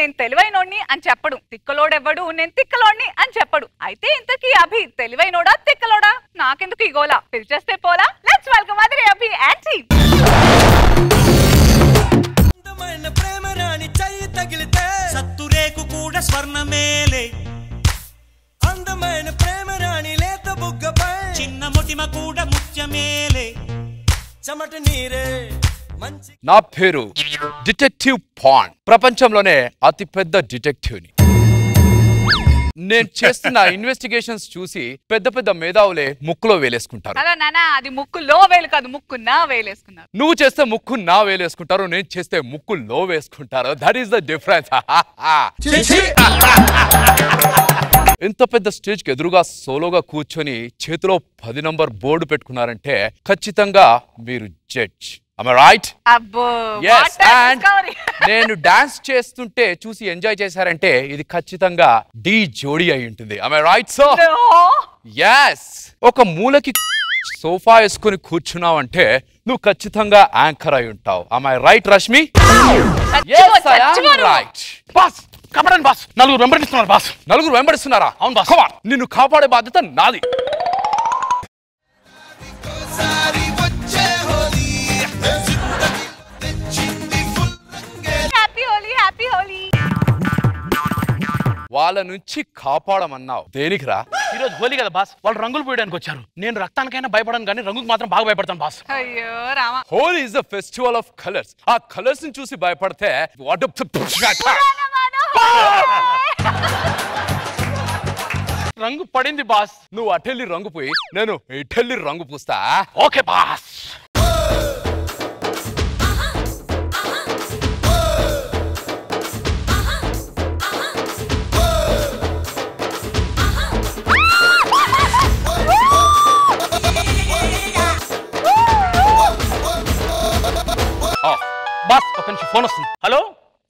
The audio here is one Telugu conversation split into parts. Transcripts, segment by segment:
నేను తెలివైనోడిని అని చెప్పడు, తిక్కలోడెవ్వడు నేను తిక్కలోడిని అని చెప్పడు. అయితే ఇంతకీ అభి తెలివైనోడా తిక్కలోడా? నాకెందుకు ఈ గోలా, పిలిచేస్తే పోలా. Let's welcome Adhire Abhi and team. అందమైన ప్రేమ రాణి చెయ్యి తగిలితే సత్తురేకు కూడా స్వర్ణమేలే. అందమైన ప్రేమ రాణి లేత బుగ్గపై చిన్న మొటిమ కూడా ముత్యమేలే. చెమట నీరే మంచి. నా పేరు డిటెక్టివ్ పాండ్. ప్రపంచంలోనే అతిపెద్ద డిటెక్టివ్ని. నేను చేస్తున్న ఇన్వెస్టిగేషన్స్ చూసి పెద్ద పెద్ద మేధావులే ముక్కులో వేలేసుకుంటారు. హలో నానా, అది ముక్కులో వేలు కాదు, ముక్కు నా వేలేసుకున్నారు. నువ్వు చేస్తే ముక్కు నా వేలేసుకుంటారు, నేను చేస్తే ముక్కు లో వేసుకుంటారు. That is the difference. ఇంత పెద్ద స్టేజ్ కి ఎదురుగా సోలోగా కూర్చొని చేతిలో 10 నంబర్ బోర్డు పెట్టుకున్నారంటే ఖచ్చితంగా మీరు జడ్జ్. Am I right? అబ్బో, Yes, and నేను డాన్స్ చేస్తుంటే చూసి ఎంజాయ్ చేశారంటే ఇది ఖచ్చితంగా డి జోడీ అయి ఉంటుంది. Am I right, sir? Yes. ఒక మూలకి సోఫా వేసుకుని కూర్చున్నావంటే నువ్వు ఖచ్చితంగా యాంకర్ అయి ఉంటావు. Am I right, Rashmi? Yes, I am right. Boss కపడండి బాస్, నలుగురు వెంబడిస్తున్నారు బాస్. నలుగురు వెంబడిస్తున్నారా? అవును బాస్. నిన్ను కాపాడే బాధ్యత నాది. వాళ్ళ నుంచి కాపాడమన్నావు, దేనికిరా? ఈరోజు హోలీ కదా బాస్, వాళ్ళు రంగులు పోయడానికి వచ్చారు. నేను రక్తానికైనా భయపడను కానీ రంగుకు మాత్రం బాగా భయపడతాను బాస్. అయ్యో Rama. Holi is the festival of colours. ఆ కలర్స్ ని చూసి భయపడితే రంగు పడింది బాస్. నువ్వు అటెల్లి రంగు పోయి నేను ఇటెల్లి రంగు పూస్తా. Okay boss. బాస్ ఒక నిమిషం ఫోన్ వస్తుంది. హలో.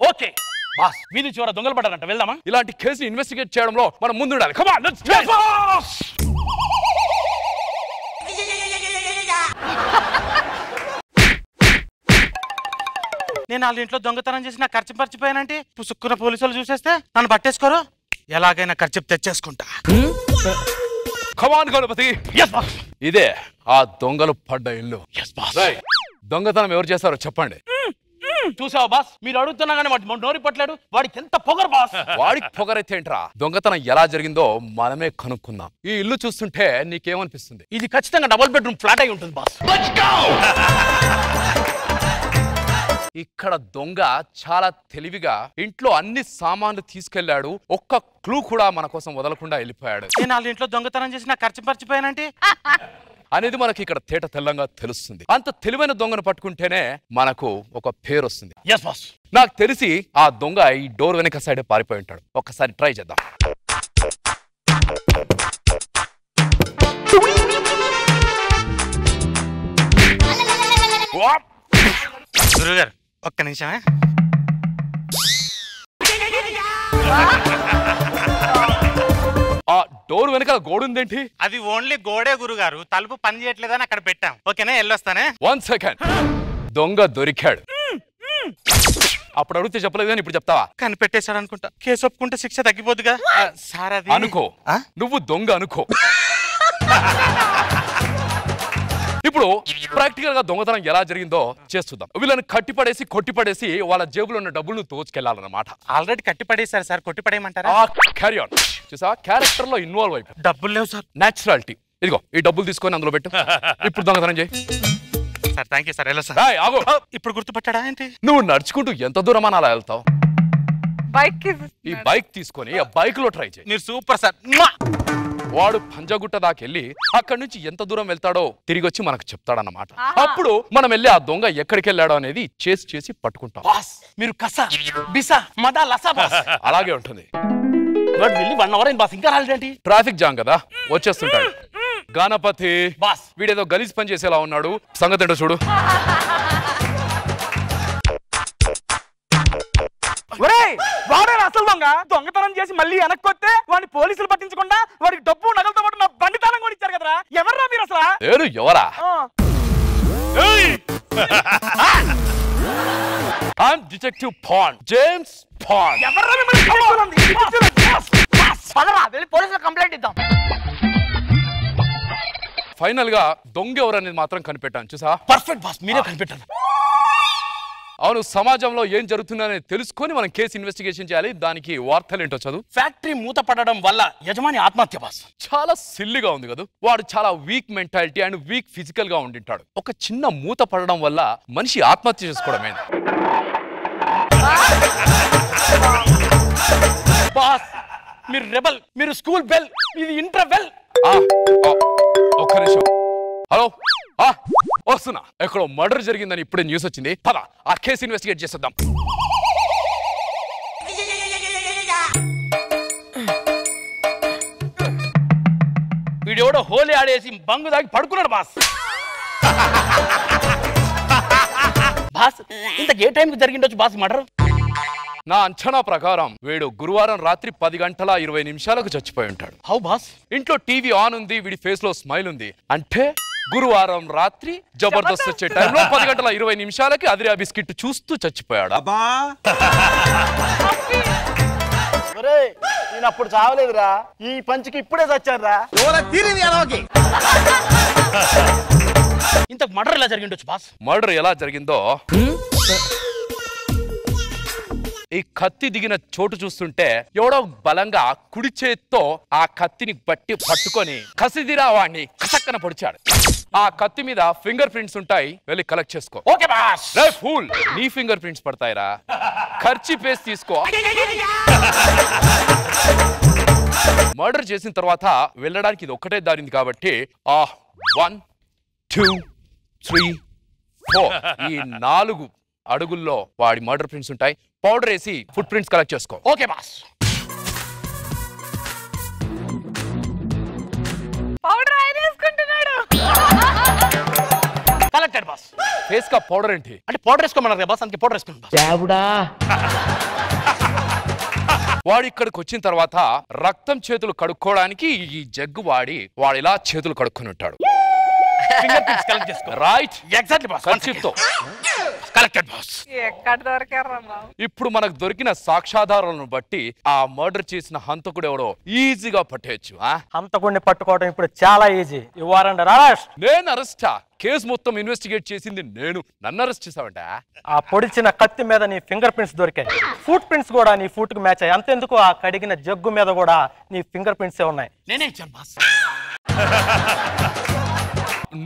ఓకే బాస్, వీధి చివర దొంగలు పడ్డారంట, వెళ్దామా? ఇలాంటి కేసుని ఇన్వెస్టిగేట్ చేయడంలో మనం ముందుండాలి. Come on, let's go. నేను వాళ్ళ ఇంట్లో దొంగతనం చేసి నా ఖర్చు మర్చిపోయానంటే పుసుక్కున్న పోలీసులు చూసేస్తే నన్ను పట్టేసుకోరు. ఎలాగైనా ఖర్చు తెచ్చేసుకుంటా. Come on, Ganapati. Yes boss. ఇదే ఆ దొంగలు పడ్డ ఇల్లు. Yes boss. దొంగతనం ఎవరు చేస్తారో చెప్పండి. చూసావా బాస్, మీరు అడుగుతున్నా కానీ వాడి నోరి పట్టలేడు. వాడికి ఎంత పొగరు బాస్. వాడికి పొగరైతే ఏంట్రా? దొంగతనం ఎలా జరిగిందో మనమే కనుక్కుందాం. ఈ ఇల్లు చూస్తుంటే నీకేమనిపిస్తుంది? ఇది ఖచ్చితంగా డబుల్ బెడ్రూమ్ ఫ్లాట్ అయి ఉంటుంది బాస్. ఇక్కడ దొంగ చాలా తెలివిగా ఇంట్లో అన్ని సామాన్లు తీసుకెళ్లాడు. ఒక్క క్లూ కూడా మన కోసం వదలకుండా వెళ్ళిపోయాడు. నేను వాళ్ళ ఇంట్లో దొంగతనం చేసి నా ఖర్చు మర్చిపోయానంటే అనేది మనకి ఇక్కడ తేట తెల్లంగా తెలుస్తుంది. అంత తెలివైన దొంగను పట్టుకుంటేనే మనకు ఒక పేరు వస్తుంది. yes boss. నాకు తెలిసి ఆ దొంగ ఈ డోర్ వెనక సైడ్ పారిపోయి ఉంటాడు. ఒక్కసారి ట్రై చేద్దాం. గురుగారు ఒక్క నిమిషమే. ఆ డోర్ వెనకాల గోడ ఉందేంటి? అది ఓన్లీ గోడే గురుగారు, తలుపు పని చేయట్లేదని అక్కడ పెట్టాం. ఓకేనా, వెళ్ళొస్తానే. 1 సెకండ్. దొంగ దొరికాడు. అప్పుడు అడిగితే చెప్పలేదు కానీ ఇప్పుడు చెప్తావా? కనిపెట్టేశాడు అనుకుంటా. కేసు ఒప్పుకుంటే శిక్ష తగ్గిపోద్దుగా సార్. అది అనుకో, నువ్వు దొంగ అనుకో. ఇప్పుడు ప్రాక్టికల్ గా దొంగతనం ఎలా జరిగిందో చేస్తుందాం. వీళ్ళని కట్టిపడేసి కొట్టిపడేసి వాళ్ళ జేబులో ఉన్న డబ్బులు తోచుకెళ్లాలన్నమాట. ఆల్రెడీ కట్టిపడేశారు సార్, కొట్టిపడేయమంటారా? Carry on. చూసా, క్యారెక్టర్ లో ఇన్వాల్వ్ అయిపో. డబ్బులు లేవు సార్. నేచురాలిటీ. ఇదిగో ఈ డబ్బులు తీసుకొని అందులో పెట్టు. ఇప్పుడు దొంగతనం చేయి సార్. Thank you sir. ఎలా సార్? ఆగు. ఇప్పుడు గుర్తుపట్టాడా ఏంటి? నువ్వు నడుచుకుంటూ ఎంత దూరం అని అలా వెళ్తావు? ఈ బైక్ తీసుకొని ఆ బైక్ లో ట్రై చేయి. మీరు సూపర్ సార్. వాడు పంజగుట్ట దాకా వెళ్ళి అక్కడి నుంచి ఎంత దూరం వెళ్తాడో తిరిగి వచ్చి మనకు చెప్తాడన్నమాట. అప్పుడు మనం వెళ్ళి ఆ దొంగ ఎక్కడికి వెళ్ళాడో అనేది చేసి పట్టుకుంటాం. మీరు కసా బిసా మదా లసా బాస్. అలాగే ఉంటుంది. వాడు వెళ్ళి 1 అవర్ అయింది బాస్, ఇంకా రాలేదేంటి? ట్రాఫిక్ జామ్ కదా, వచ్చేస్తుంటాడు. గణపతి బాస్, వీడేదో గలీజ్ పని చేసేలా ఉన్నాడు. సంగతి ఏంటో చూడు. వాడే అసలు దొంగ. దొంగతనం చేసి మళ్ళీ వెనక్కొస్తే వాడిని పోలీసులు పట్టించకుండా వాడికి డబ్బు నగలతో పాటు నా బండితనం కూడా ఇచ్చారు కదరా. ఎవర్రా మీరు అసలు? ఎవరా? I'm Detective Pond, James pass. ఎవర్రా మిమ్మల్ని పిచ్చోళ్ళంది? ఈ పిచ్చోళ్ళంది. బాస్, పదరా వెళ్ళి పోలీసులకు కంప్లైంట్ ఇద్దాం. ఫైనల్ గా దొంగ ఎవరనేది మాత్రం కనిపెట్టాను చూసా. పర్ఫెక్ట్ బాస్, మీరే కనిపెట్టారు. అవును, సమాజంలో ఏం జరుగుతుందని తెలుసుకొని మనం కేసు ఇన్వెస్టిగేషన్ చేయాలి. దానికి వార్తలు ఏంటో చదువు. ఫ్యాక్టరీ మూత పడడం వల్ల యజమాని ఆత్మహత్య బాస్. చాలా సిల్లిగా ఉంది కదా. వాడు చాలా week mentality and weak physical గా ఉండింటాడు. ఒక చిన్న మూత పడడం వల్ల మనిషి ఆత్మహత్య చేసుకోవడమేంది. బాస్, మీరు రెబల్, మీరు స్కూల్ బెల్, ఇది ఇంటర్వెల్. ఒక్క నిమిషం. హలో, వస్తున్నా. ఎక్కడో మర్డర్ జరిగిందని ఇప్పుడే న్యూస్ వచ్చింది. పద ఆ కేసు ఇన్వెస్టిగేట్ చేసేద్దాం. వీడెవడో హోలీ ఆడేసి బంగు దాగి పడుకున్నాడు బాస్. బాస్, ఇంతకు ఏ టైంకి జరిగిండొచ్చు బాస్ మర్డర్? నా అంచనా ప్రకారం వీడు గురువారం రాత్రి 10:20 చచ్చిపోయి ఉంటాడు. How boss? ఇంట్లో టీవీ ఆన్ ఉంది, వీడి ఫేస్ లో స్మైల్ ఉంది. అంటే గురువారం రాత్రి జబర్దస్త్ వచ్చే టైంలో 10:20 అదిరా బిస్కెట్ చూస్తూ చచ్చిపోయాడు. నేను అప్పుడు చావలేదురా, ఈ పంచికి ఇప్పుడే చచ్చారా. ఇంతకు మర్డర్ ఎలా జరిగిండొచ్చు బాస్? మర్డర్ ఎలా జరిగిందో ఈ కత్తి దిగిన చోటు చూస్తుంటే ఎవడో బలంగా కుడి చేత్తో ఆ కత్తిని పట్టుకొని కసిదిరా వాణ్ణి కసక్కన పొడిచాడు. ఆ కత్తి మీద ఫింగర్ ప్రింట్స్ ఉంటాయి, వెళ్ళి కలెక్ట్ చేసుకో. Okay boss. రే ఫూల్, నీ ఫింగర్ ప్రింట్స్ పడతాయిరా. ఖర్చీ పేస్ట్ తీసుకో. మర్డర్ చేసిన తర్వాత వెళ్ళడానికి ఇది ఒక్కటే దారింది కాబట్టి 1 2 3 4 ఈ 4 అడుగుల్లో వాడి మర్డర్ ప్రింట్స్ ఉంటాయి. పౌడర్ వేసి ఫుట్ ప్రింట్స్ కలెక్ట్ చేసుకో. Okay boss. పౌడర్ ఆయన వేసుకుంటున్నాడు. Collected boss. ఫేస్ కా పౌడర్ ఏంటి? అంటే పౌడర్ వేసుకోమన్నారు కదా బాస్, అందుకే పౌడర్ వేసుకున్నాను బాస్. వాడు ఇక్కడికి వచ్చిన తర్వాత రక్తం చేతులు కడుక్కోవడానికి ఈ జగ్గు వాడు ఇలా చేతులు కడుక్కొని ఉంటాడు. ఫింగర్ ప్రింట్స్ కలెక్ట్ చేసుకో. Right, exactly boss. కర్చీఫ్తో. Collected boss. ఎక్కడ దొరికారా బాబు? ఇప్పుడు మనకు దొరికిన సాక్ష్యాధారాలను బట్టి ఆ మర్డర్ చేసిన హంతకుడు ఎవడో ఈజీగా పట్టేయచ్చు. హంతకుడిని పట్టుకోవడం ఇప్పుడు చాలా easy. You are under arrest. నేను అరెస్టా? కేసు మొత్తం ఇన్వెస్టిగేట్ చేసింది నేను. నన్ను అరెస్ట్ చేసావంట? ఆ పొడిచిన కత్తి మీద నీ ఫింగర్ ప్రింట్స్ దొరికాయి. ఫుట్ ప్రింట్స్ కూడా నీ ఫుట్ కు మ్యాచ్ అయ్యాయి. అంతెందుకు, ఆ కడిగిన జగ్గు మీద కూడా నీ ఫింగర్ ప్రింట్స్ ఉన్నాయి. నేనే ఇచ్చాను బాస్.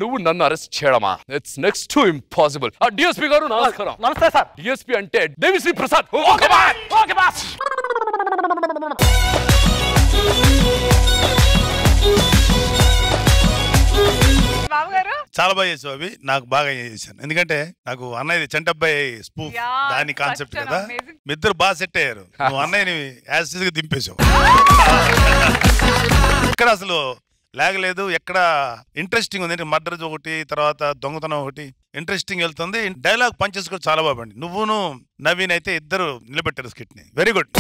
నువ్వు నన్ను అరెస్ట్ చేయడమా? It's next to impossible. DSP గారు నమస్కారం. నమస్తే సార్. డిఎస్పీ అంటే Devi Sri Prasad. Okay boss. Okay boss. బాబు గారు చాలా బాగా చేసావు అవి. నాకు బాగా చేశాను, ఎందుకంటే నాకు అన్నయ్య చంటబ్బాయి స్పూఫ్ దాని కాన్సెప్ట్ కదా. మీ ఇద్దరు బాగా సెట్ అయ్యారు. నువ్వు అన్నయ్యని యాసిడ్ గా దింపేశావు. ఇక్కడ అసలు లేగలేదు, ఎక్కడ ఇంట్రెస్టింగ్ ఉంది. మర్డర్ ఒకటి, తర్వాత దొంగతనం ఒకటి ఇంట్రెస్టింగ్ వెళ్తుంది. డైలాగ్ పంచెస్ కూడా చాలా బాగుంది. నువ్వును నవీన్ అయితే ఇద్దరు నిలబెట్టారు స్కిట్ ని. Very good.